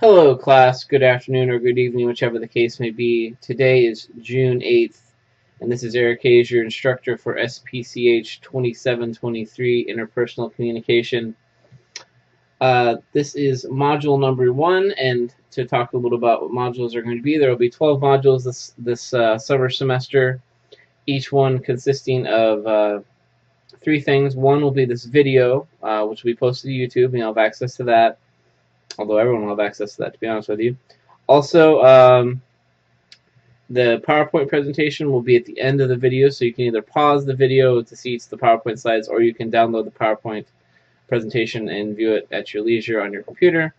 Hello, class. Good afternoon or good evening, whichever the case may be. Today is June 8th, and this is Erich, your instructor for SPCH 2723 Interpersonal Communication. This is module number 1, and to talk a little about what modules are going to be, there will be 12 modules this summer semester, each one consisting of 3 things. One will be this video, which will be posted to YouTube, and you'll have access to that. Although everyone will have access to that, to be honest with you. Also, the PowerPoint presentation will be at the end of the video, so you can either pause the video to see the PowerPoint slides, or you can download the PowerPoint presentation and view it at your leisure on your computer.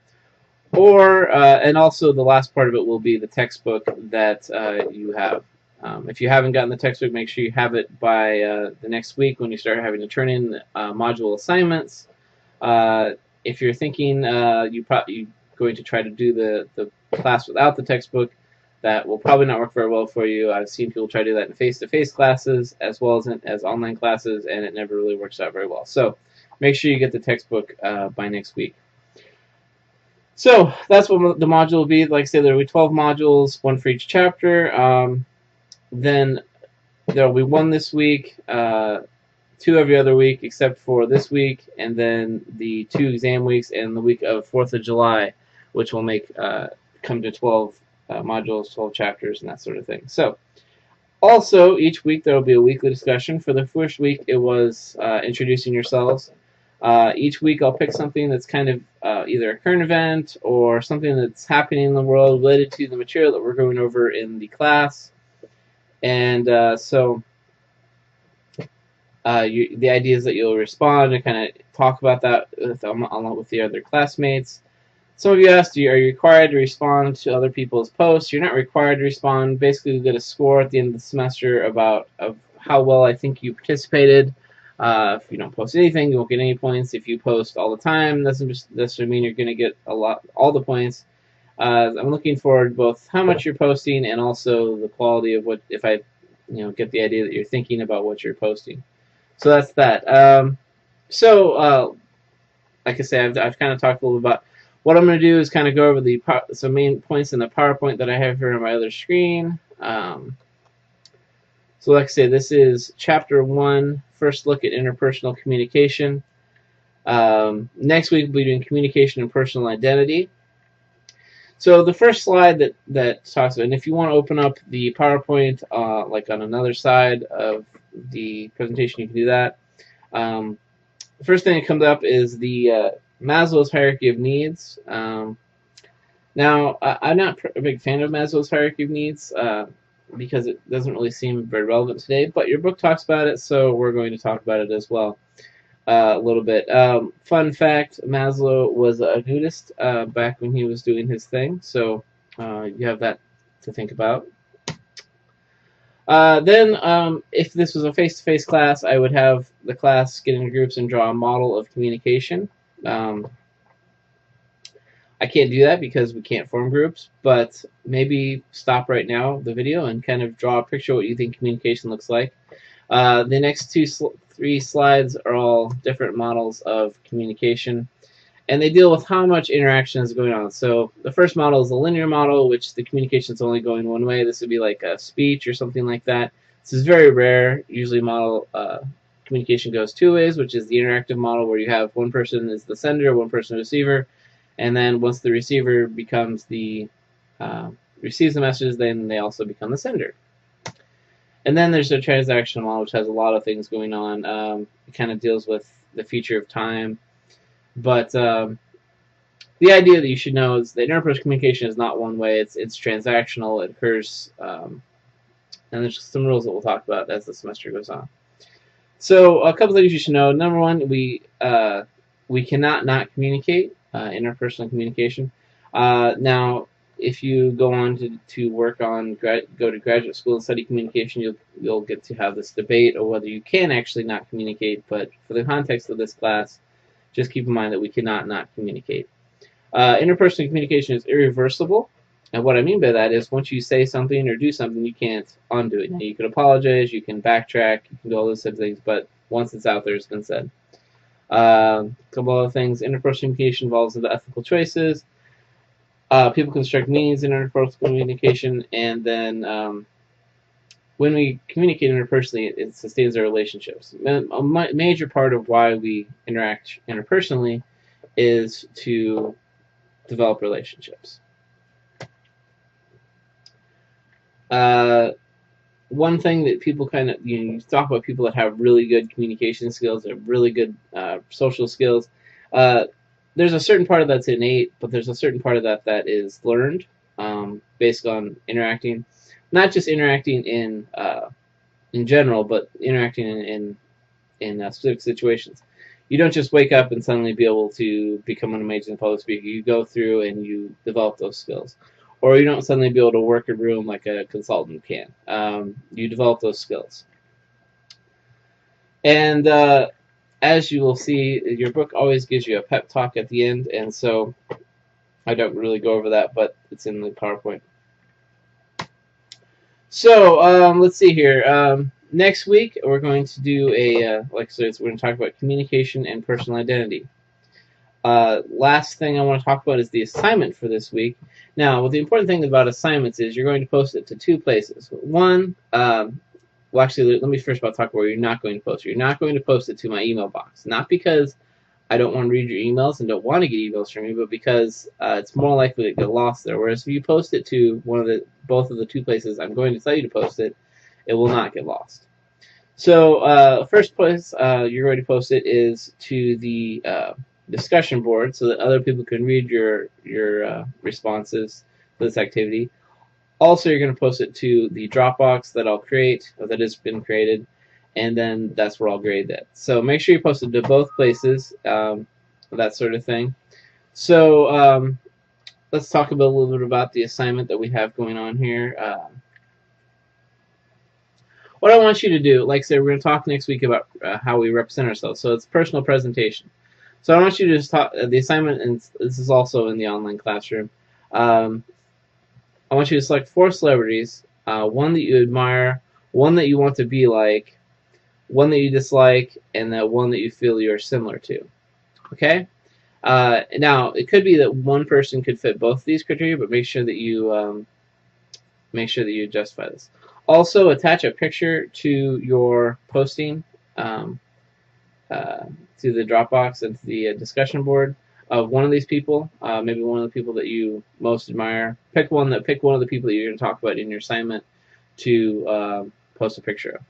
Or, and also the last part of it will be the textbook that you have. If you haven't gotten the textbook, make sure you have it by the next week when you start having to turn in module assignments. If you're thinking you're going to try to do the class without the textbook, that will probably not work very well for you. I've seen people try to do that in face-to-face classes as well as online classes, and it never really works out very well. So make sure you get the textbook by next week. So that's what the module will be. Like I said, there will be 12 modules, one for each chapter. Then there will be one this week, 2 every other week except for this week, and then the 2 exam weeks and the week of 4th of July, which will make come to 12 modules, 12 chapters, and that sort of thing. So also each week there will be a weekly discussion. For the first week it was introducing yourselves. Each week I'll pick something that's kind of either a current event or something that's happening in the world related to the material that we're going over in the class. And the idea is that you'll respond and kind of talk about that along with the other classmates. Some of you asked, are you required to respond to other people's posts? You're not required to respond. Basically, you get a score at the end of the semester of how well I think you participated. If you don't post anything, you won't get any points. If you post all the time, doesn't necessarily mean you're going to get all the points. I'm looking for both how much you're posting and also the quality of if I get the idea that you're thinking about what you're posting. So that's that. Like I say, I've kind of talked a little bit about what I'm going to do is kind of go over some main points in the PowerPoint that I have here on my other screen. So like I say, this is Chapter 1, first look at interpersonal communication. Next week we'll be doing communication and personal identity. So the first slide that talks about, and if you want to open up the PowerPoint like on another side of the presentation, you can do that. The first thing that comes up is the Maslow's hierarchy of needs. Now, I'm not a big fan of Maslow's hierarchy of needs because it doesn't really seem very relevant today, but your book talks about it, so we're going to talk about it as well a little bit. Fun fact, Maslow was a nudist back when he was doing his thing, so you have that to think about. Then, if this was a face-to-face class, I would have the class get into groups and draw a model of communication. I can't do that because we can't form groups, but maybe stop right now the video and kind of draw a picture of what you think communication looks like. The next 3 slides are all different models of communication, and they deal with how much interaction is going on. So the first model is a linear model, which the communication is only going one way. This would be like a speech or something like that. This is very rare. Usually communication goes 2 ways, which is the interactive model, where you have one person is the sender, one person receiver, and then once the receiver becomes receives the message, then they also become the sender. And then there's a transactional model, which has a lot of things going on. It kind of deals with the future of time. But the idea that you should know is that interpersonal communication is not one way. It's transactional. It occurs, and there's some rules that we'll talk about as the semester goes on. So a couple things you should know. Number one, we cannot not communicate, interpersonal communication. Now, if you go on to work on go to graduate school and study communication, you'll get to have this debate of whether you can actually not communicate. But for the context of this class, just keep in mind that we cannot not communicate. Interpersonal communication is irreversible, and what I mean by that is once you say something or do something, you can't undo it. Now, you can apologize, you can backtrack, you can do all those types of things, but once it's out there, it's been said. A couple other things. Interpersonal communication involves the ethical choices. People construct meanings in interpersonal communication, and then when we communicate interpersonally, it sustains our relationships. A major part of why we interact interpersonally is to develop relationships. One thing that people kind of, you talk about people that have really good communication skills, have really good social skills. There's a certain part of that's innate, but there's a certain part of that is learned based on interacting, not just interacting in general, but interacting in specific situations. You don't just wake up and suddenly be able to become an amazing public speaker. You go through and you develop those skills. Or you don't suddenly be able to work a room like a consultant can. You develop those skills. And as you will see, your book always gives you a pep talk at the end, and so I don't really go over that, but it's in the PowerPoint. So let's see here. Next week, we're going to do like I said, we're going to talk about communication and personal identity. Last thing I want to talk about is the assignment for this week. Now, the important thing about assignments is you're going to post it to two places. One, well, actually, let me first talk about where you're not going to post it. You're not going to post it to my email box. Not because I don't want to read your emails and don't want to get emails from you, but because it's more likely to get lost there. Whereas if you post it to both of the two places I'm going to tell you to post it, it will not get lost. So, first place you're going to post it is to the discussion board, so that other people can read your responses to this activity. Also, you're going to post it to the Dropbox that I'll create, or that has been created, and then that's where I'll grade that. So make sure you post it to both places, that sort of thing. So let's talk a little bit about the assignment that we have going on here. What I want you to do, like I said, we're going to talk next week about how we represent ourselves. So it's personal presentation. So I want you to just talk, the assignment, and this is also in the online classroom. I want you to select 4 celebrities, one that you admire, one that you want to be like, one that you dislike, and that one that you feel you're similar to. Okay? Now, it could be that one person could fit both of these criteria, but make sure that you justify this. Also, attach a picture to your posting, to the Dropbox and to the discussion board of one of these people, maybe one of the people that you most admire. Pick one of the people that you're going to talk about in your assignment to post a picture of.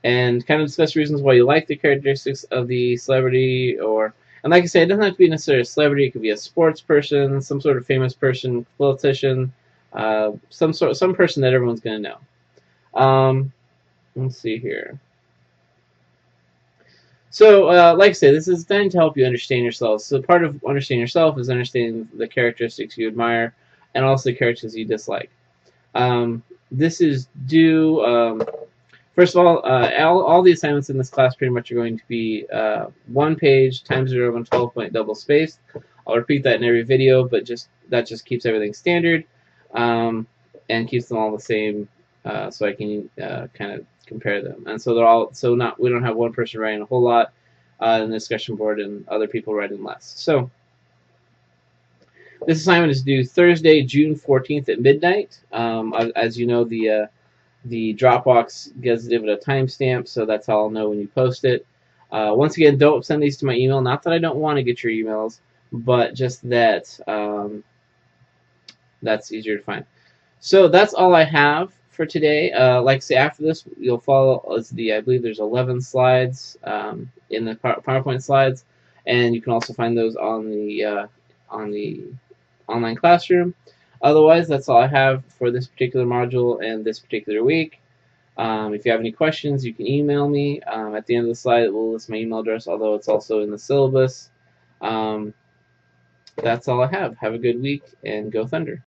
And kind of discuss reasons why you like the characteristics of the celebrity, and like I said, it doesn't have to be necessarily a celebrity. It could be a sports person, some sort of famous person, politician, some person that everyone's going to know. Let's see here. So, like I said, this is designed to help you understand yourself. So part of understanding yourself is understanding the characteristics you admire and also the characteristics you dislike. This is due, first of all the assignments in this class pretty much are going to be 1 page, times 0, and 12-point double spaced. I'll repeat that in every video, but that just keeps everything standard and keeps them all the same, so I can kind of compare them. And so we don't have one person writing a whole lot in the discussion board and other people writing less. So this assignment is due Thursday, June 14th at midnight. As you know, the Dropbox gives it a timestamp, so that's how I'll know when you post it. Once again, don't send these to my email. Not that I don't want to get your emails, but just that that's easier to find. So that's all I have for today. Like I say, after this, you'll follow I believe there's 11 slides in the PowerPoint slides, and you can also find those on the online classroom. Otherwise, that's all I have for this particular module and this particular week. If you have any questions, you can email me. At the end of the slide, it will list my email address, although it's also in the syllabus. That's all I have. Have a good week, and go Thunder.